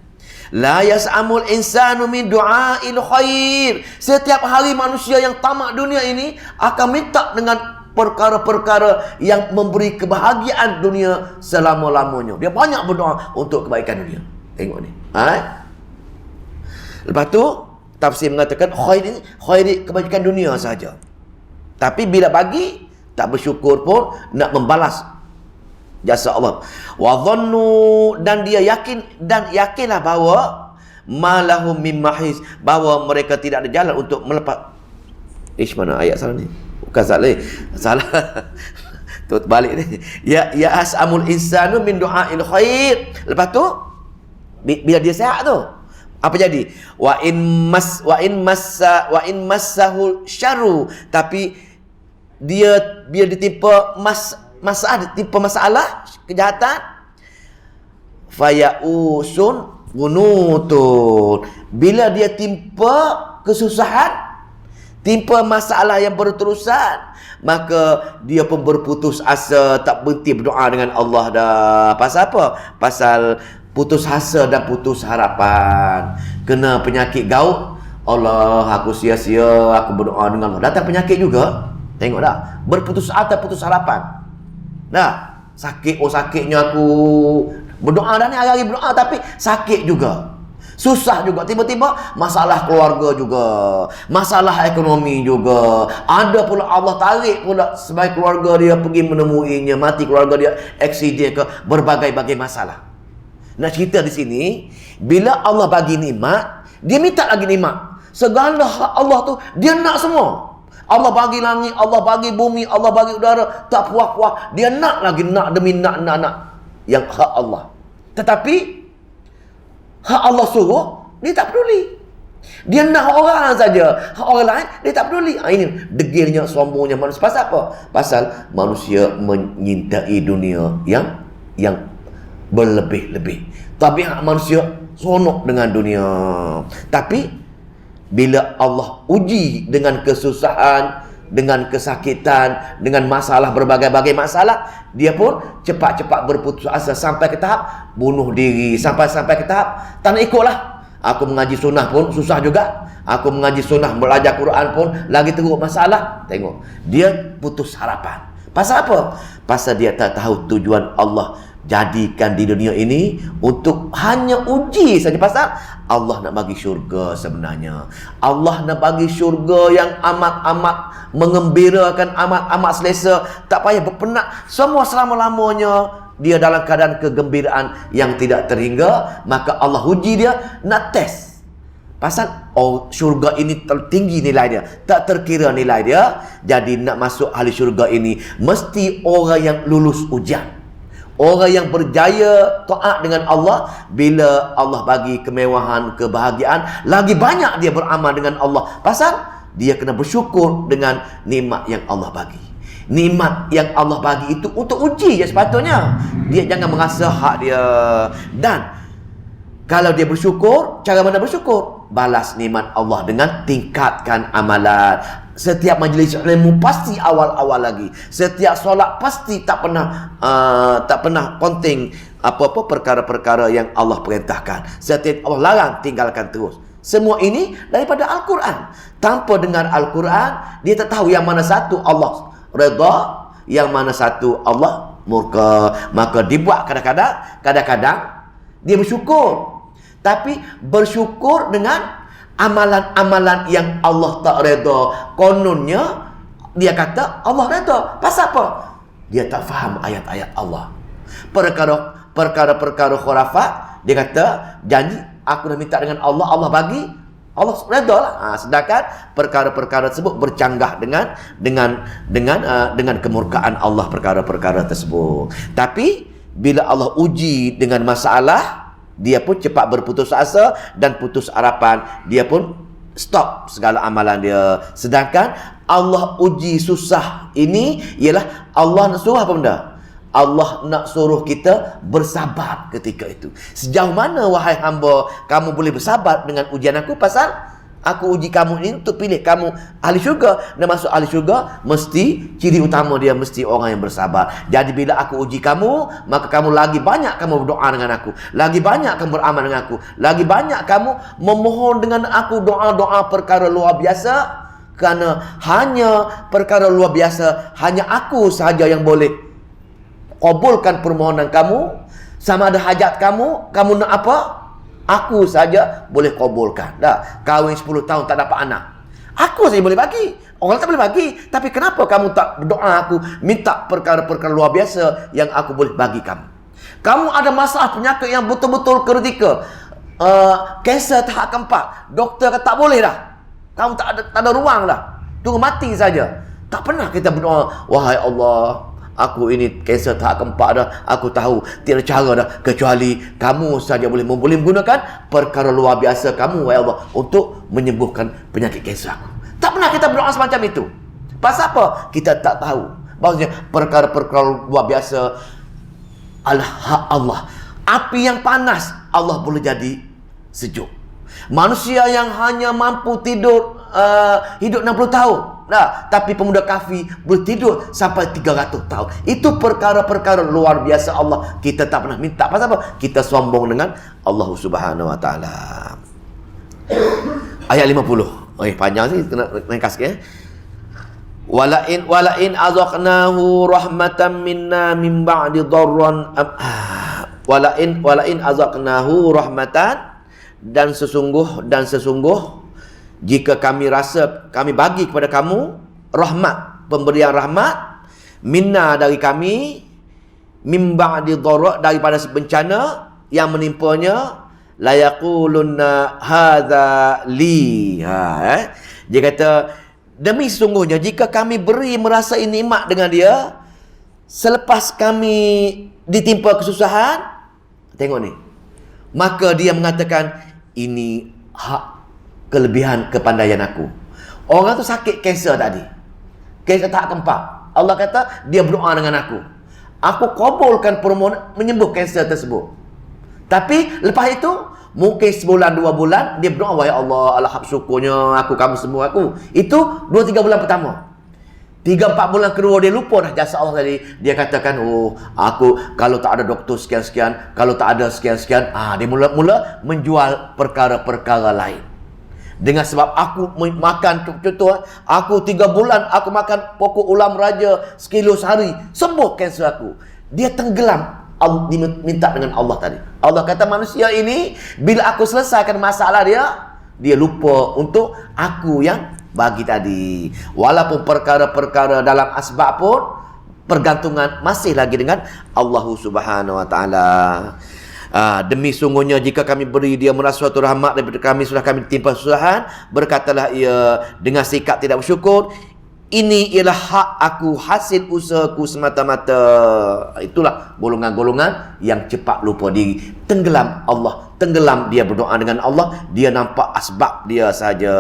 La yas'amul insanu min du'ail khair. Setiap hari manusia yang tamak dunia ini akan minta dengan perkara-perkara yang memberi kebahagiaan dunia selama-lamanya. Dia banyak berdoa untuk kebaikan dunia. Tengok ni. Lepas tu tafsir mengatakan khair kebaikan dunia saja. Tapi bila bagi, tak bersyukur pun, nak membalas jasa Allah. Wa dhannu, dan dia yakinlah bahawa malahum mim mahis, bahawa mereka tidak ada jalan untuk melepas. Mana ayat salah ni? Bukan salah. Tu balik ni. Ya as'amul insanu min du'ail khair. Lepas tu bila dia sihat tu, apa jadi? Wa in massahul syarru, tapi dia ditimpa masalah kejahatan, fayausun gunutun, bila dia timpa kesusahan, timpa masalah yang berterusan, maka dia pun berputus asa, tak berhenti berdoa dengan Allah dah. Pasal apa? Pasal putus asa dan putus harapan. Kena penyakit gout, Allah, aku sia-sia aku berdoa dengan Allah. Datang penyakit juga. Tengok dah, berputus asa, putus harapan. Dah, sakit, sakitnya aku berdoa dah ni, hari-hari berdoa tapi sakit juga. Susah juga, tiba-tiba masalah keluarga juga, masalah ekonomi juga. Ada pula Allah tarik pula sebagai keluarga dia pergi menemuinya, mati keluarga dia, aksiden ke, berbagai-bagai masalah. Nak cerita di sini, bila Allah bagi nikmat, dia minta lagi nikmat. Segala hak Allah tu dia nak semua. Allah bagi langit, Allah bagi bumi, Allah bagi udara, tak puas-puas. Dia nak lagi, nak demi nak yang hak Allah. Tetapi hak Allah suruh, dia tak peduli. Dia nak orang saja, hak orang lain dia tak peduli. Ini degilnya, sombongnya manusia. Pasal apa? Pasal manusia menyintai dunia yang berlebih-lebih. Tabiat manusia seronok dengan dunia. Tapi bila Allah uji dengan kesusahan, dengan kesakitan, dengan masalah, berbagai-bagai masalah, dia pun cepat-cepat berputus asa sampai ke tahap bunuh diri, sampai ke tahap tak nak ikutlah. Aku mengaji sunnah pun susah juga. Aku mengaji sunnah, belajar Quran pun lagi teruk masalah. Tengok, dia putus harapan. Pasal apa? Pasal dia tak tahu tujuan Allah jadikan di dunia ini untuk hanya uji saja. Pasal Allah nak bagi syurga sebenarnya. Allah nak bagi syurga yang amat-amat mengembirakan, amat-amat selesa, tak payah berpenat. Semua selama-lamanya dia dalam keadaan kegembiraan yang tidak terhingga. Maka Allah uji dia, nak test. Pasal syurga ini tertinggi nilai dia, tak terkira nilai dia. Jadi nak masuk ahli syurga ini mesti orang yang lulus ujian, orang yang berjaya taat dengan Allah. Bila Allah bagi kemewahan, kebahagiaan, lagi banyak dia beramal dengan Allah. Pasal dia kena bersyukur dengan nikmat yang Allah bagi. Nikmat yang Allah bagi itu untuk uji je sepatutnya. Dia jangan merasa hak dia. Dan kalau dia bersyukur, cara mana bersyukur? Balas nikmat Allah dengan tingkatkan amalan. Setiap majlis ilmu pasti awal-awal lagi. Setiap solat pasti tak pernah penting apa-apa perkara-perkara yang Allah perintahkan. Setiap Allah larang, tinggalkan terus. Semua ini daripada Al-Quran. Tanpa dengar Al-Quran, dia tak tahu yang mana satu Allah redha, yang mana satu Allah murka. Maka dibuat kadang-kadang dia bersyukur. Tapi bersyukur dengan amalan-amalan yang Allah tak redha. Kononnya dia kata Allah redha. Pasal apa? Dia tak faham ayat-ayat Allah. Perkara-perkara khurafat, dia kata janji aku dah minta dengan Allah, Allah bagi, Allah redha lah. Sedangkan perkara-perkara tersebut bercanggah dengan kemurkaan Allah perkara-perkara tersebut. Tapi bila Allah uji dengan masalah, dia pun cepat berputus asa dan putus harapan. Dia pun stop segala amalan dia. Sedangkan Allah uji susah ini ialah Allah nak suruh apa benda? Allah nak suruh kita bersabar ketika itu. Sejauh mana wahai hamba kamu boleh bersabar dengan ujian aku? Pasal aku uji kamu ini untuk pilih kamu ahli syurga. Dan masuk ahli syurga, mesti ciri utama dia mesti orang yang bersabar. Jadi bila aku uji kamu, maka kamu lagi banyak kamu berdoa dengan aku, lagi banyak kamu beramal dengan aku, lagi banyak kamu memohon dengan aku doa-doa perkara luar biasa. Kerana hanya perkara luar biasa, hanya aku sahaja yang boleh kabulkan permohonan kamu. Sama ada hajat kamu nak apa, aku saja boleh kabulkan. Dah, kahwin 10 tahun tak dapat anak, aku saja boleh bagi. Orang tak boleh bagi. Tapi kenapa kamu tak berdoa aku, minta perkara-perkara luar biasa yang aku boleh bagi kamu? Kamu ada masalah penyakit yang betul-betul kritikal, kanser tahap keempat, doktor kata tak boleh dah, kamu tak ada ruang dah, tunggu mati saja. Tak pernah kita berdoa, wahai Allah, aku ini kanser tahap keempat dah. Aku tahu tiada cara dah kecuali kamu saja boleh menggunakan perkara luar biasa kamu, wahai Allah, untuk menyembuhkan penyakit kanser aku. Tak pernah kita berdoa semacam itu. Pasal apa? Kita tak tahu. Maksudnya perkara-perkara luar biasa Allah. Api yang panas Allah boleh jadi sejuk. Manusia yang hanya mampu tidur hidup 60 tahun. Nah, tapi pemuda kafir boleh tidur sampai 300 tahun. Itu perkara-perkara luar biasa Allah. Kita tak pernah minta. Pasal apa? Kita sombong dengan Allah Subhanahu Wa Taala. Ayat 50. Panjang sih, kena ringkas sikit. Walain azaqnahu rahmatan minna min ba'di dharran walain azaqnahu rahmatan, dan sesungguh jika kami bagi kepada kamu rahmat, pemberian rahmat, minna dari kami, min ba'di dharra, daripada bencana yang menimpanya, la yaqulunna hadza li. Dia kata, demi sesungguhnya jika kami beri merasai nikmat dengan dia, selepas kami ditimpa kesusahan, tengok ni, maka dia mengatakan, ini hak kelebihan kepandaian aku. Orang tu sakit kanser tadi, kanser tahap keempat. Allah kata dia berdoa dengan aku, aku kabulkan permohonan menyembuh kanser tersebut. Tapi lepas itu mungkin sebulan 2 bulan dia berdoa, wahai Allah, alhamdulillah syukurnya kamu sembuh aku. Itu 2-3 bulan pertama. 3-4 bulan kedua dia lupa dah jasa Allah tadi. Dia katakan, aku kalau tak ada doktor sekian-sekian, kalau tak ada sekian-sekian, dia mula-mula menjual perkara-perkara lain. Dengan sebab aku makan, contoh, aku 3 bulan aku makan pokok ulam raja sekilo sehari, sembuh kanser aku. Dia tenggelam. Allah diminta dengan Allah tadi. Allah kata manusia ini, bila aku selesaikan masalah dia lupa untuk aku yang bagi tadi. Walaupun perkara-perkara dalam asbab pun pergantungan masih lagi dengan Allah Subhanahu Wa Taala. Demi sungguhnya jika kami beri dia merasa suatu rahmat daripada kami, sudah kami timpa kesusahan, berkatalah ia dengan sikap tidak bersyukur, ini ialah hak aku, hasil usahaku semata-mata. Itulah golongan-golongan yang cepat lupa diri. Tenggelam Allah, tenggelam dia berdoa dengan Allah, dia nampak asbab dia saja.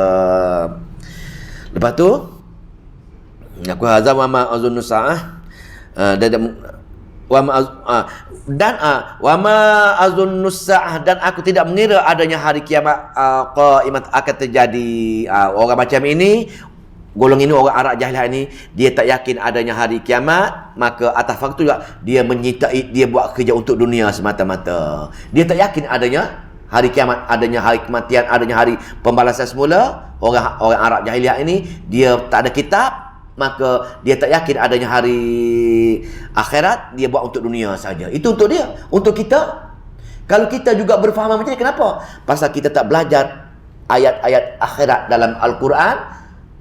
Lepas tu aku hazam wa ma azunnu sa'ah wa ma azunnu sa'ah, dan aku tidak mengira adanya hari kiamat qaimat akan terjadi. Orang macam ini, golong ini, orang Arab jahiliah ini, dia tak yakin adanya hari kiamat, maka atas faktor juga dia menyertai, dia buat kerja untuk dunia semata-mata. Dia tak yakin adanya hari kiamat, adanya hari kematian, adanya hari pembalasan semula. Orang Arab jahiliah ini, dia tak ada kitab, maka dia tak yakin adanya hari akhirat, dia buat untuk dunia saja. Itu untuk dia. Untuk kita, kalau kita juga berfaham macam ni, kenapa? Pasal kita tak belajar ayat-ayat akhirat dalam Al-Quran,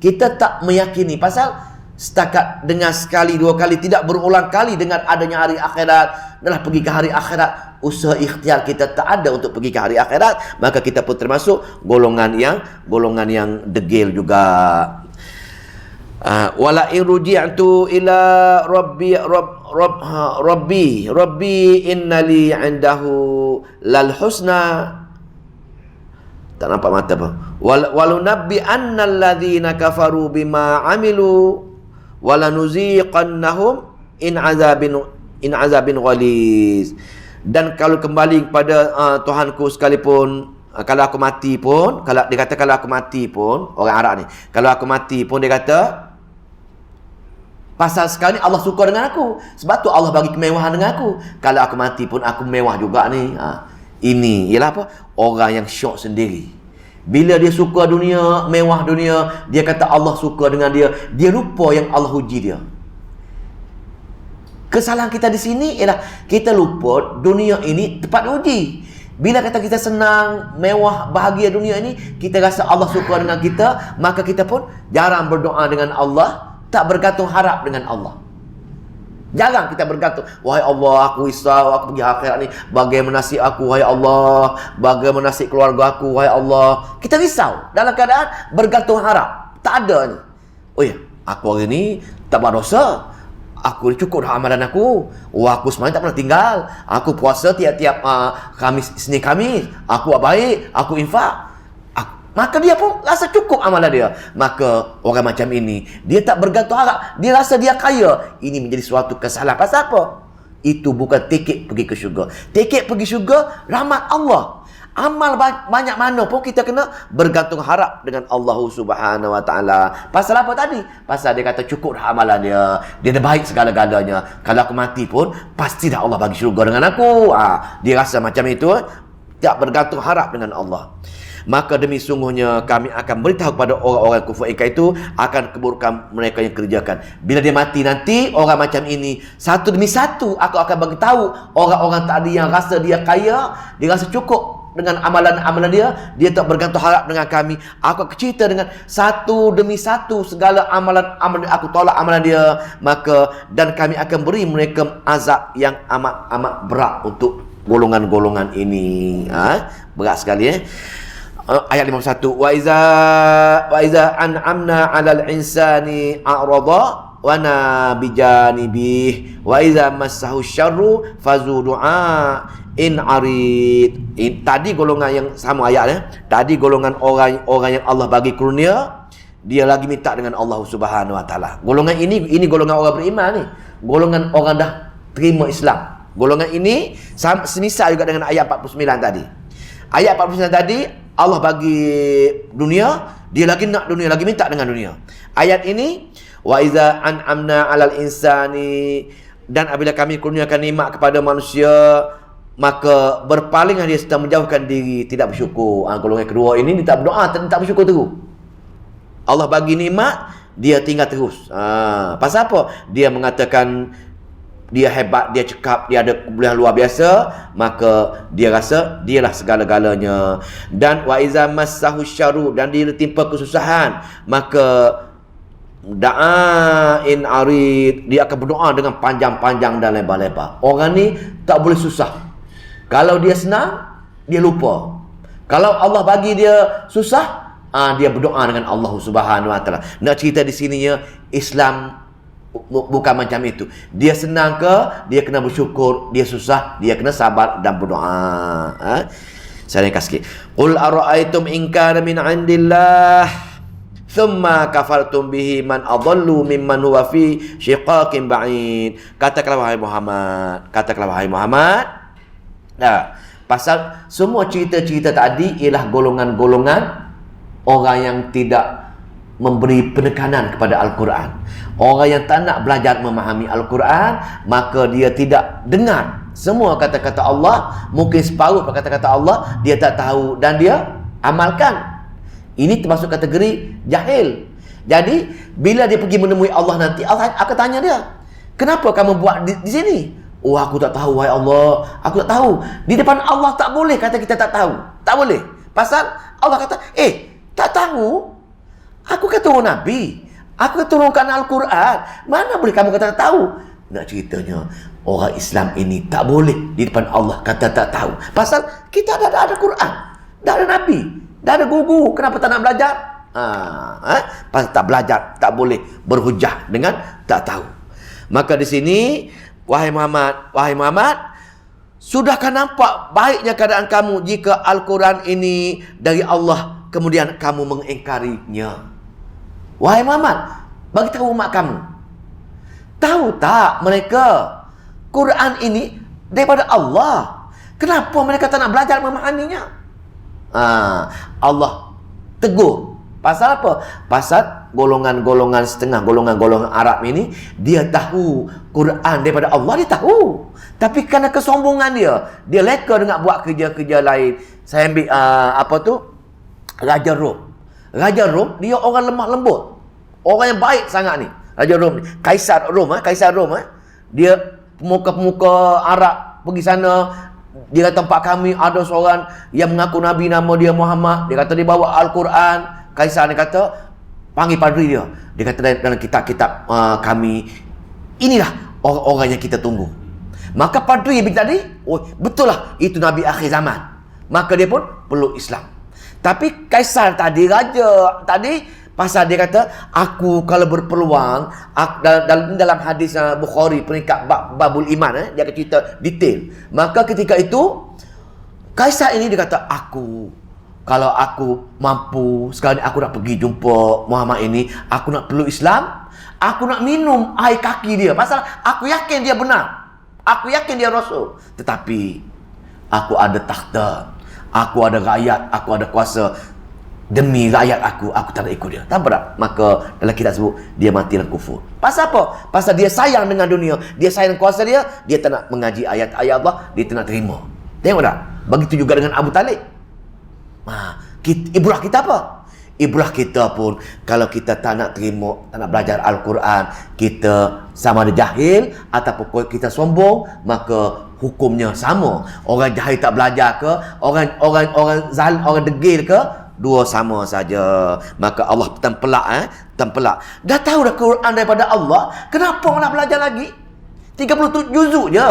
kita tak meyakini. Pasal setakat dengar sekali, 2 kali, tidak berulang kali dengan adanya hari akhirat, adalah pergi ke hari akhirat, usaha ikhtiar kita tak ada untuk pergi ke hari akhirat, maka kita pun termasuk golongan yang degil juga. Wala in ruji'tu ila rabbi innali 'indahu lal husna. Tak nampak mata apa. Walunabbi annal ladzina kafaru bima 'amilu walanuziqannahum in azabin ghalis. Dan kalau kembali kepada Tuhanku sekalipun, kalau aku mati pun, kalau dia kata kalau aku mati pun, orang Arab ni, kalau aku mati pun dia kata, pasal sekarang ni Allah suka dengan aku, sebab tu Allah bagi kemewahan dengan aku. Kalau aku mati pun aku mewah juga ni. Ini ialah apa? Orang yang syok sendiri. Bila dia suka dunia, mewah dunia, dia kata Allah suka dengan dia, dia lupa yang Allah uji dia. Kesalahan kita di sini ialah kita lupa dunia ini tempat uji. Bila kata kita senang, mewah, bahagia dunia ini, kita rasa Allah suka dengan kita, maka kita pun jarang berdoa dengan Allah, tak bergantung harap dengan Allah. Jarang kita bergantung, wahai Allah, aku risau, aku pergi akhirat ni, bagaimana nasib aku, wahai Allah, bagaimana nasib keluarga aku, wahai Allah. Kita risau dalam keadaan bergantung harap. Tak ada ni. Oh ya, aku hari ni tak buat dosa. Aku ni cukup dah amalan aku. Aku semalam tak pernah tinggal. Aku puasa tiap-tiap Senin Khamis. Aku buat baik, aku infak. Maka dia pun rasa cukup amalan dia. Maka orang macam ini, dia tak bergantung harap. Dia rasa dia kaya. Ini menjadi suatu kesalahan. Pasal apa? Itu bukan tiket pergi ke syurga. Tiket pergi syurga, rahmat Allah. Amal banyak mana pun kita kena bergantung harap dengan Allah Subhanahu Wa Taala. Pasal apa tadi? Pasal dia kata cukup dah amalan dia. Dia dah baik segala-galanya. Kalau aku mati pun, pasti dah Allah bagi syurga dengan aku. Dia rasa macam itu. Tak bergantung harap dengan Allah. Maka demi sungguhnya kami akan beritahu kepada orang-orang kufur ingkar itu akan keburukan mereka yang kerjakan. Bila dia mati nanti, orang macam ini satu demi satu aku akan bagi tahu orang-orang tadi yang rasa dia kaya, dia rasa cukup dengan amalan-amalan dia tak bergantung harap dengan kami. Aku akan cerita dengan satu demi satu segala amalan aku tolak amalan dia. Maka dan kami akan beri mereka azab yang amat berat untuk golongan-golongan ini. Berat sekali ayat 51. Wa iza an'amna 'alal insani a'rada wa na bijanibih wa iza massahu syarru fazu du'a in arid. Tadi golongan yang sama ayat Tadi golongan orang yang Allah bagi karunia, dia lagi minta dengan Allah Subhanahu Wa Taala. Golongan ini golongan orang beriman ni. Golongan orang dah terima Islam. Golongan ini semisal juga dengan ayat 49 tadi. Ayat 49 tadi Allah bagi dunia, dia lagi nak dunia, lagi minta dengan dunia. Ayat ini wa iza an'amna 'alal insani, dan apabila kami kurniakan nikmat kepada manusia, maka berpalinglah dia serta menjauhkan diri, tidak bersyukur. Golongan kedua ini dia tak berdoa, tak bersyukur terus. Allah bagi nikmat, dia tinggal terus. Pasal apa? Dia mengatakan dia hebat, dia cekap, dia ada kebolehan luar biasa, maka dia rasa dialah segala-galanya. Dan wa iza massahu syarru, dan dia ditimpa kesusahan, maka da'ain arid, dia akan berdoa dengan panjang-panjang dan lebar-lebar. Orang ni tak boleh susah. Kalau dia senang, dia lupa. Kalau Allah bagi dia susah, dia berdoa dengan Allah Subhanahu Wa Taala. Nak cerita di sininya, Islam bukan macam itu. Dia senang ke, dia kena bersyukur. Dia susah, dia kena sabar dan berdoa. Saya ringkas sikit. Qul ara'aytum in kana min 'indillah thumma kafartum bihi man adallu mimman huwa fi syiqaqin ba'id. Katakanlah wahai Muhammad. Pasal semua cerita-cerita tadi ialah golongan-golongan orang yang tidak memberi penekanan kepada Al-Quran. Orang yang tak nak belajar memahami Al-Quran, maka dia tidak dengar semua kata-kata Allah. Mungkin separuh kata-kata Allah dia tak tahu dan dia amalkan. Ini termasuk kategori jahil. Jadi bila dia pergi menemui Allah nanti, Allah akan tanya dia, kenapa kamu buat di sini? Oh, aku tak tahu, wahai Allah, aku tak tahu. Di depan Allah tak boleh kata kita tak tahu. Tak boleh. Pasal Allah kata, tak tahu? Aku kan turun Nabi, aku kan turunkan Al-Quran. Mana boleh kamu kata tak tahu? Nak ceritanya, orang Islam ini tak boleh di depan Allah kata tak tahu. Pasal kita dah ada Quran, dah ada Nabi, dah ada guru. Kenapa tak nak belajar? Pasal tak belajar, tak boleh berhujah dengan tak tahu. Maka di sini, wahai Muhammad, sudahkah nampak baiknya keadaan kamu jika Al-Quran ini dari Allah, kemudian kamu mengingkarinya? Wahai Muhammad, bagi tahu umat kamu, tahu tak mereka Quran ini daripada Allah? Kenapa mereka tak nak belajar memahaminya? Allah tegur. Pasal apa? Pasal golongan-golongan setengah, golongan-golongan Arab ini, dia tahu Quran daripada Allah, dia tahu. Tapi kerana kesombongan dia leka dengan buat kerja-kerja lain. Saya ambil Raja Rom. Raja Rom, dia orang lemah lembut. Orang yang baik sangat ni. Raja Rom ni. Kaisar Rom. Dia pemuka-pemuka Arab pergi sana. Dia kata, tempat kami ada seorang yang mengaku Nabi, nama dia Muhammad. Dia kata dia bawa Al-Quran. Kaisar ni kata, panggil padri dia. Dia kata dalam kitab-kitab kami, inilah orang-orang yang kita tunggu. Maka padri tadi, betul lah, itu Nabi akhir zaman. Maka dia pun peluk Islam. Tapi Kaisar tadi, raja tadi, Pasal dia kata, aku kalau berpeluang, dalam hadis Bukhari peringkat babul iman, dia akan cerita detail. Maka ketika itu, Kaisar ini dia kata, kalau aku mampu, sekarang aku nak pergi jumpa Muhammad ini, aku nak peluk Islam, aku nak minum air kaki dia. Pasal aku yakin dia benar. Aku yakin dia Rasul. Tetapi, aku ada takhta, aku ada rakyat, aku ada kuasa. Demi rakyat aku tak nak ikut dia. Tak berat. Maka dalam kitab sebut, dia mati dalam kufur. Pasal apa? Pasal dia sayang dengan dunia. Dia sayang kuasa dia. Dia tak nak mengaji ayat-ayat Allah. Dia tak nak terima. Tengok tak? Begitu juga dengan Abu Talib. Ibrah kita apa? Ibrah kita pun, kalau kita tak nak terima, tak nak belajar Al-Quran, kita sama ada jahil ataupun kita sombong, maka hukumnya sama. Orang jahil tak belajar ke, orang degil ke, dua sama saja. Maka Allah tempelak. Dah tahu dah Quran daripada Allah, kenapa nak belajar lagi? 37 juzuk je,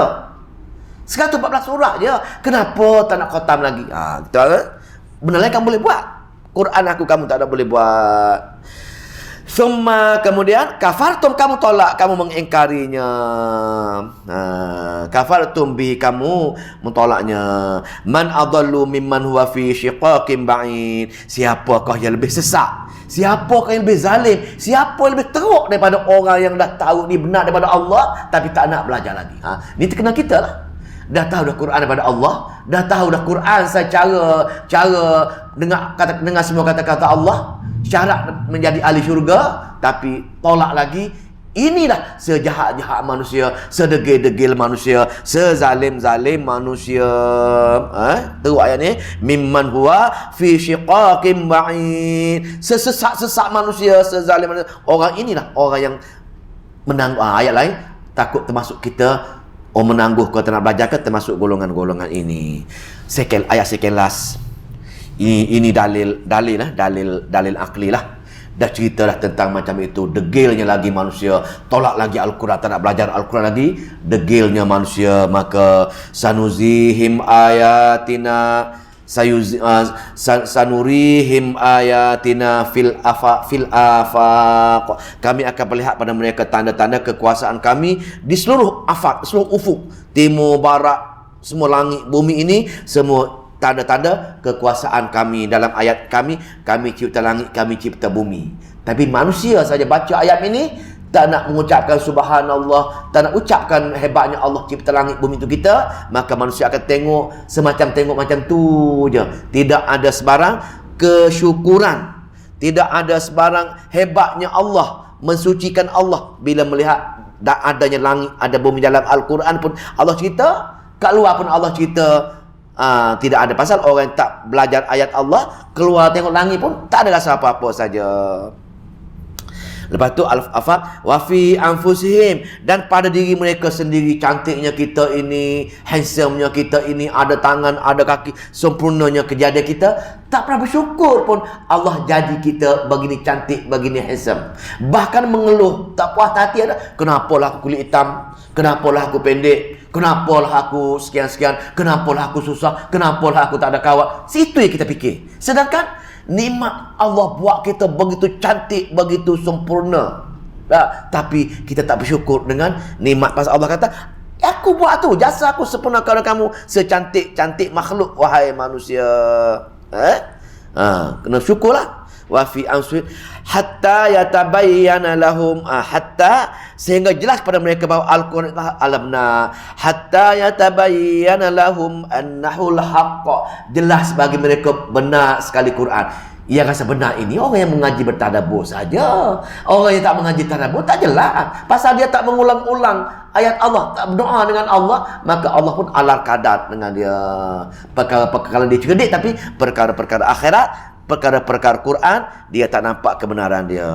114 surah je. Kenapa tak nak khatam lagi? Benda lain kamu boleh buat. Quran aku kamu tak ada boleh buat. Summa kemudian kafartum, kamu tolak, kamu mengingkarinya. Kafartum bi, kamu mentolaknya. Man adallu mimman huwa fi syiqaqin ba'id. Siapakah yang lebih sesat? Siapakah yang lebih zalim? Siapa yang lebih teruk daripada orang yang dah tahu ni benar daripada Allah tapi tak nak belajar lagi? Ni terkena kita lah. Dah tahu dah Quran daripada Allah, dah tahu dah Quran cara dengar semua kata-kata Allah, syarat menjadi ahli syurga, tapi tolak lagi. Inilah sejahat-jahat manusia, sedegil-degil manusia, sezalim-zalim manusia. Teruk ayat ni, mimman huwa fi syiqaqin ba'id. Sesesat-sesat manusia, sezalim manusia. Orang inilah orang yang menangguh. Ayat lain, takut termasuk kita. Menangguh kau tak nak belajar ke, termasuk golongan-golongan ini. Ayat second last. Ini dalil akli lah. Dah cerita dah tentang macam itu. Degilnya lagi manusia, tolak lagi Al-Quran, tak nak belajar Al-Quran lagi. Degilnya manusia. Maka sanuzihim ayatina, sanurihim ayatina fil afaq. Kami akan perlihat pada mereka tanda-tanda kekuasaan kami di seluruh afaq, seluruh ufuk, timur, barat, semua langit, bumi ini, semua tanda-tanda kekuasaan kami. Dalam ayat kami cipta langit, kami cipta bumi. Tapi manusia saja baca ayat ini, tak nak mengucapkan subhanallah, tak nak ucapkan hebatnya Allah cipta langit bumi itu kita, maka manusia akan tengok macam tu je. Tidak ada sebarang kesyukuran, tidak ada sebarang hebatnya Allah, mensucikan Allah bila melihat adanya langit, ada bumi. Dalam Al-Quran pun Allah cerita, kat luar pun Allah cerita. Tidak ada. Pasal orang yang tak belajar ayat Allah, keluar tengok langit pun tak ada rasa apa-apa saja. Lepas tu al-afaq wa fi anfusihim, dan pada diri mereka sendiri, cantiknya kita ini, handsomenya kita ini, ada tangan, ada kaki, sempurnanya kejadian kita, tak pernah bersyukur pun Allah jadi kita begini cantik, begini handsome. Bahkan mengeluh, tak puas hati ada. Kenapalah aku kulit hitam? Kenapalah aku pendek? Kenapalah aku sekian-sekian? Kenapalah aku susah? Kenapalah aku tak ada kawan? Situ yang kita fikir. Sedangkan nikmat Allah buat kita begitu cantik, begitu sempurna. Tapi kita tak bersyukur dengan nikmat. Pasal Allah kata, aku buat tu, jasa aku sempurna kepada kamu, secantik-cantik makhluk, wahai manusia. Kena syukurlah. Wa fi answir hatta yatabayyana lahum, hatta sehingga jelas pada mereka bahawa Al-Quran alamna, hatta yatabayyana lahum annahu al-haqq, jelas bagi mereka benar sekali Quran. Yang rasa benar ini orang yang mengaji bertadabbur saja. Orang yang tak mengaji tadabbur tak jelas. Pasal dia tak mengulang-ulang ayat Allah, tak berdoa dengan Allah, maka Allah pun alar kadar dengan dia. Perkara-perkara dia cerdik, tapi perkara-perkara akhirat, perkara-perkara Quran, dia tak nampak kebenaran dia.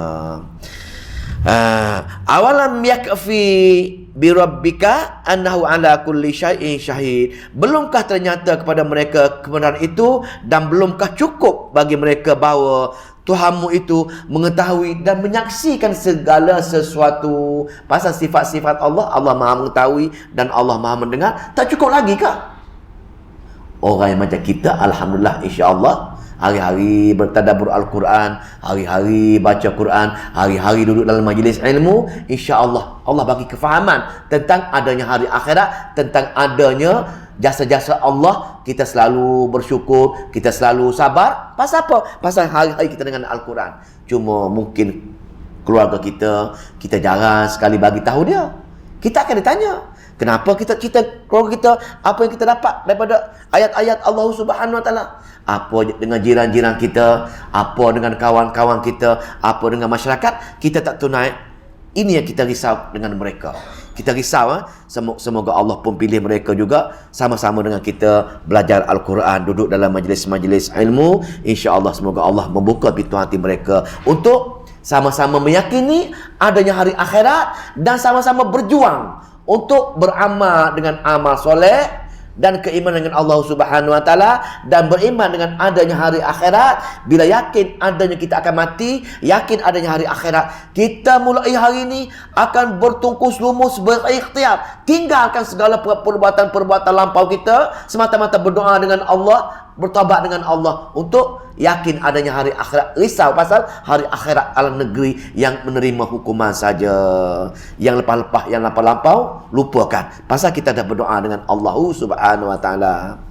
Awalam yakfi bi rabbika annahu ala kulli syai'in syahid. Belumkah ternyata kepada mereka kebenaran itu, dan belumkah cukup bagi mereka bahawa Tuhanmu itu mengetahui dan menyaksikan segala sesuatu. Pasal sifat-sifat Allah, Allah Maha mengetahui dan Allah Maha mendengar. Tak cukup lagi kah? Orang yang macam kita, alhamdulillah, insya-Allah, hari-hari bertadabbur Al-Quran, hari-hari baca Quran, hari-hari duduk dalam majlis ilmu, insya-Allah Allah bagi kefahaman tentang adanya hari akhirat, tentang adanya jasa-jasa Allah. Kita selalu bersyukur, kita selalu sabar. Pasal apa? Pasal hari-hari kita dengan Al-Quran. Cuma mungkin keluarga kita jarang sekali bagi tahu dia. Kita akan ditanya, kenapa kita keluarga kita, apa yang kita dapat daripada ayat-ayat Allah Subhanahu Wa Taala? Apa dengan jiran-jiran kita, apa dengan kawan-kawan kita, apa dengan masyarakat, kita tak tunai. Ini yang kita risau dengan mereka. Kita risau, semoga Allah pun pilih mereka juga sama-sama dengan kita belajar Al-Quran, duduk dalam majlis-majlis ilmu. Insya-Allah semoga Allah membuka pintu hati mereka untuk sama-sama meyakini adanya hari akhirat dan sama-sama berjuang untuk beramal dengan amal soleh dan keimanan dengan Allah Subhanahu Wa Taala, dan beriman dengan adanya hari akhirat. Bila yakin adanya kita akan mati, yakin adanya hari akhirat, kita mulai hari ini akan bertungkus lumus, berikhtiar, tinggalkan segala perbuatan-perbuatan lampau kita, semata-mata berdoa dengan Allah, bertaubat dengan Allah untuk yakin adanya hari akhirat. Risau pasal hari akhirat alam negeri yang menerima hukuman saja. Yang lepas-lepas, yang lampau-lampau, lupakan. Pasal kita dah berdoa dengan Allah Subhanahu Wa Taala.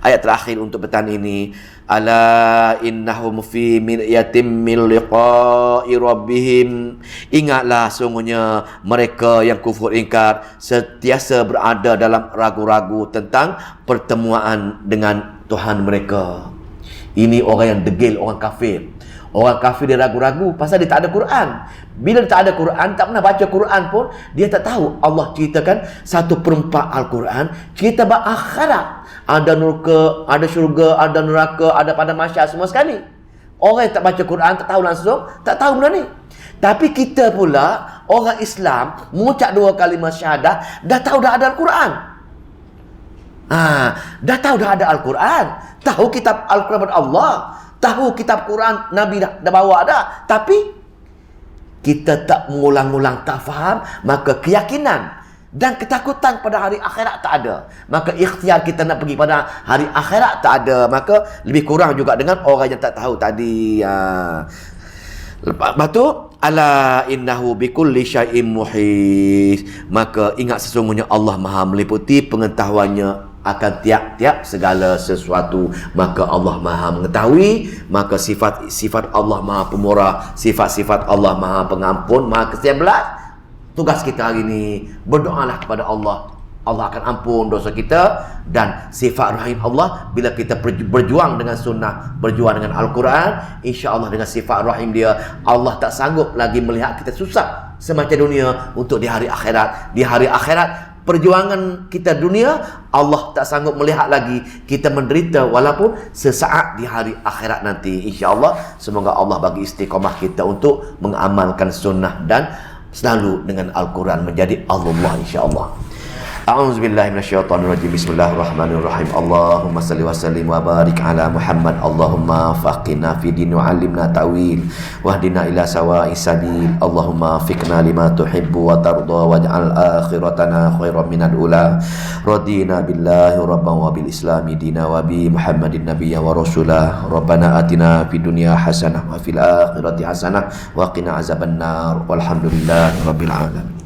Ayat terakhir untuk petang ini, ala innahum fi miryatin min liqa'i rabbihim. Ingatlah sungguhnya mereka yang kufur ingkar sentiasa berada dalam ragu-ragu tentang pertemuan dengan Tuhan mereka. Ini orang yang degil, orang kafir. Orang kafir dia ragu-ragu pasal dia tak ada Quran. Bila dia tak ada Quran, tak pernah baca Quran pun, dia tak tahu Allah ceritakan 1/4 Al-Quran cerita bab akhirat. Ada neraka, ada syurga, ada neraka, ada padang mahsyar, semua sekali. Orang yang tak baca Quran tak tahu langsung, tak tahu benda ni. Tapi kita pula orang Islam mengucap 2 kalimah syahadah, dah tahu dah ada Al-Quran. Dah tahu dah ada Al-Quran, tahu kitab Al-Quran daripada Allah, tahu kitab Quran Nabi dah bawa dah, tapi kita tak mengulang-ulang, tak faham, maka keyakinan dan ketakutan pada hari akhirat tak ada. Maka ikhtiar kita nak pergi pada hari akhirat tak ada. Maka lebih kurang juga dengan orang yang tak tahu tadi. Lepas tu, ala innahu bikulli syai'in muhit. Maka ingat sesungguhnya Allah Maha meliputi pengetahuannya akan tiap-tiap segala sesuatu. Maka Allah Maha mengetahui. Maka sifat Allah Maha pemurah, sifat-sifat Allah Maha pengampun, Maha ke-11. Tugas kita hari ini, berdoalah kepada Allah. Allah akan ampun dosa kita. Dan sifat rahim Allah, bila kita berjuang dengan sunnah, berjuang dengan Al-Quran, insya-Allah dengan sifat rahim dia, Allah tak sanggup lagi melihat kita susah semacam dunia untuk di hari akhirat. Di hari akhirat, perjuangan kita dunia, Allah tak sanggup melihat lagi kita menderita walaupun sesaat di hari akhirat nanti. InsyaAllah, semoga Allah bagi istiqamah kita untuk mengamalkan sunnah dan selalu dengan Al-Quran menjadi Allah, insyaAllah. A'udzubillahi minasyaitonirrajim. Bismillahirrahmanirrahim. Allahumma salli wa sallim wa barik ala Muhammad. Allahumma faqina fi din wa 'allimna ta'wil wahdina ila sawa'is sabil. Allahumma fiqna lima tuhibbu wa tarda waj'al akhiratana khairan minal ula. Radina billahi rabban wa bil islami dina wa bi Muhammadin nabiyya wa rasulah. Rabbana atina fid dunya hasanah wa fil akhirati hasanah wa qina azabannar. Walhamdulillahi rabbil alamin.